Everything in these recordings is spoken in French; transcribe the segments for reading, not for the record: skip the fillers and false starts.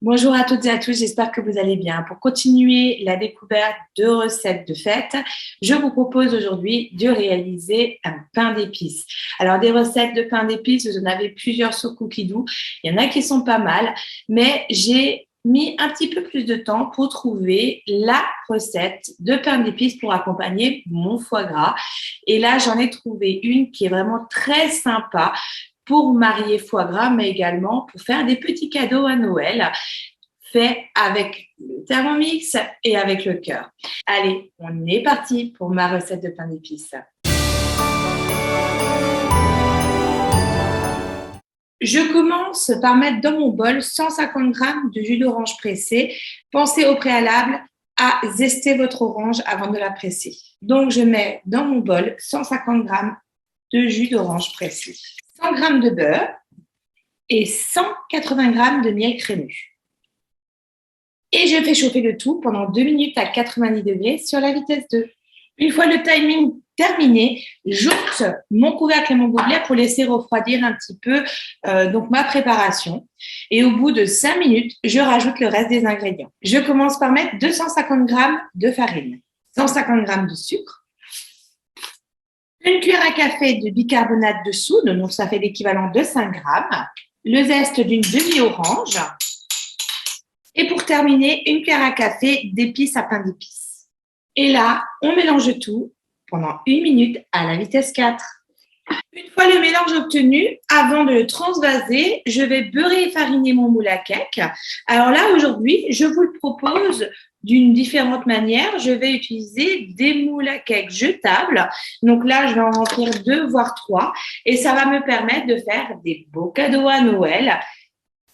Bonjour à toutes et à tous, j'espère que vous allez bien. Pour continuer la découverte de recettes de fête, je vous propose aujourd'hui de réaliser un pain d'épices. Alors des recettes de pain d'épices, vous en avez plusieurs sur Cookie Dough. Il y en a qui sont pas mal, mais j'ai mis un petit peu plus de temps pour trouver la recette de pain d'épices pour accompagner mon foie gras. Et là, j'en ai trouvé une qui est vraiment très sympa pour marier foie gras, mais également pour faire des petits cadeaux à Noël, fait avec le Thermomix et avec le cœur. Allez, on est parti pour ma recette de pain d'épices. Je commence par mettre dans mon bol 150 g de jus d'orange pressé. Pensez au préalable à zester votre orange avant de la presser. Donc, je mets dans mon bol 150 g de jus d'orange pressé, 100 g de beurre et 180 g de miel crémeux. Et je fais chauffer le tout pendant 2 minutes à 90 degrés sur la vitesse 2. Une fois le timing terminé, j'ôte mon couvercle et mon gobelet pour laisser refroidir un petit peu donc ma préparation. Et au bout de 5 minutes, je rajoute le reste des ingrédients. Je commence par mettre 250 g de farine, 150 g de sucre, une cuillère à café de bicarbonate de soude, donc ça fait l'équivalent de 5 g, le zeste d'une demi-orange, et pour terminer, une cuillère à café d'épices à pain d'épices. Et là, on mélange tout pendant 1 minute à la vitesse 4. Une fois le mélange obtenu, avant de le transvaser, je vais beurrer et fariner mon moule à cake. Alors là, aujourd'hui, je vous le propose d'une différente manière. Je vais utiliser des moules à cake jetables. Donc là, je vais en remplir 2 voire 3 et ça va me permettre de faire des beaux cadeaux à Noël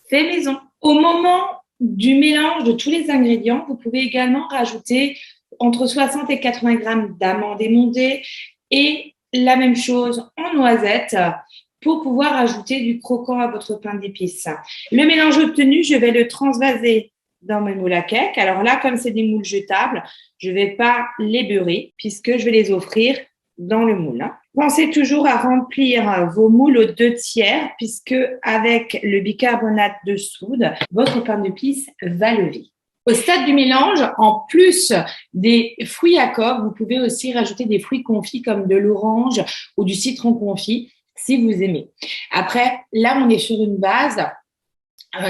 fait maison. Au moment du mélange de tous les ingrédients, vous pouvez également rajouter entre 60 et 80 g d'amandes émondées et la même chose en noisettes pour pouvoir ajouter du croquant à votre pain d'épices. Le mélange obtenu, je vais le transvaser dans mes moules à cake. Alors là, comme c'est des moules jetables, je ne vais pas les beurrer puisque je vais les offrir dans le moule. Pensez toujours à remplir vos moules aux 2/3 puisque avec le bicarbonate de soude, votre pain d'épices va lever. Au stade du mélange, en plus des fruits à coque, vous pouvez aussi rajouter des fruits confits comme de l'orange ou du citron confit si vous aimez. Après, là, on est sur une base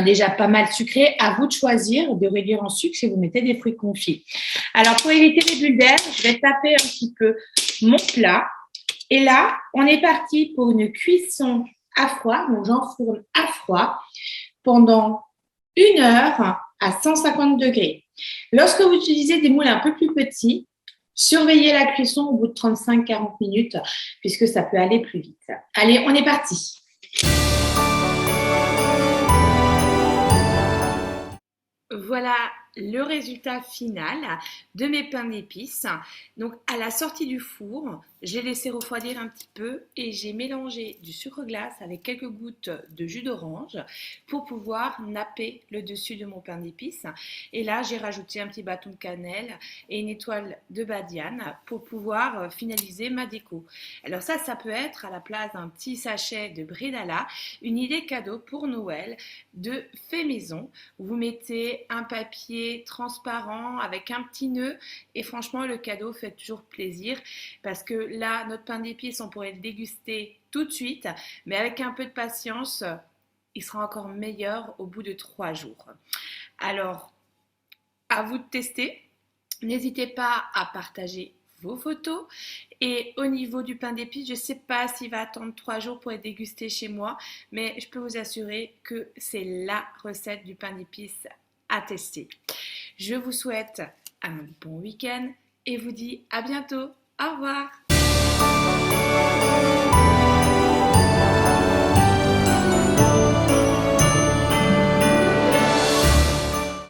déjà pas mal sucrée. À vous de choisir, de réduire en sucre si vous mettez des fruits confits. Alors, pour éviter les bulles d'air, je vais taper un petit peu mon plat. Et là, on est parti pour une cuisson à froid. Donc, j'enfourne à froid pendant 1 heure à 150 degrés. Lorsque vous utilisez des moules un peu plus petits, surveillez la cuisson au bout de 35-40 minutes puisque ça peut aller plus vite. Allez, on est parti. Voilà le résultat final de mes pains d'épices. Donc à la sortie du four, j'ai laissé refroidir un petit peu et j'ai mélangé du sucre glace avec quelques gouttes de jus d'orange pour pouvoir napper le dessus de mon pain d'épices. Et là, j'ai rajouté un petit bâton de cannelle et une étoile de badiane pour pouvoir finaliser ma déco. Alors ça peut être à la place d'un petit sachet de bredala, une idée cadeau pour Noël de fait maison. Vous mettez un papier transparent avec un petit nœud et franchement le cadeau fait toujours plaisir parce que là notre pain d'épices on pourrait le déguster tout de suite mais avec un peu de patience il sera encore meilleur au bout de 3 jours. Alors à vous de tester, n'hésitez pas à partager vos photos et au niveau du pain d'épices, je ne sais pas s'il va attendre 3 jours pour être dégusté chez moi mais je peux vous assurer que c'est la recette du pain d'épices à tester. Je vous souhaite un bon week-end et vous dis à bientôt. Au revoir.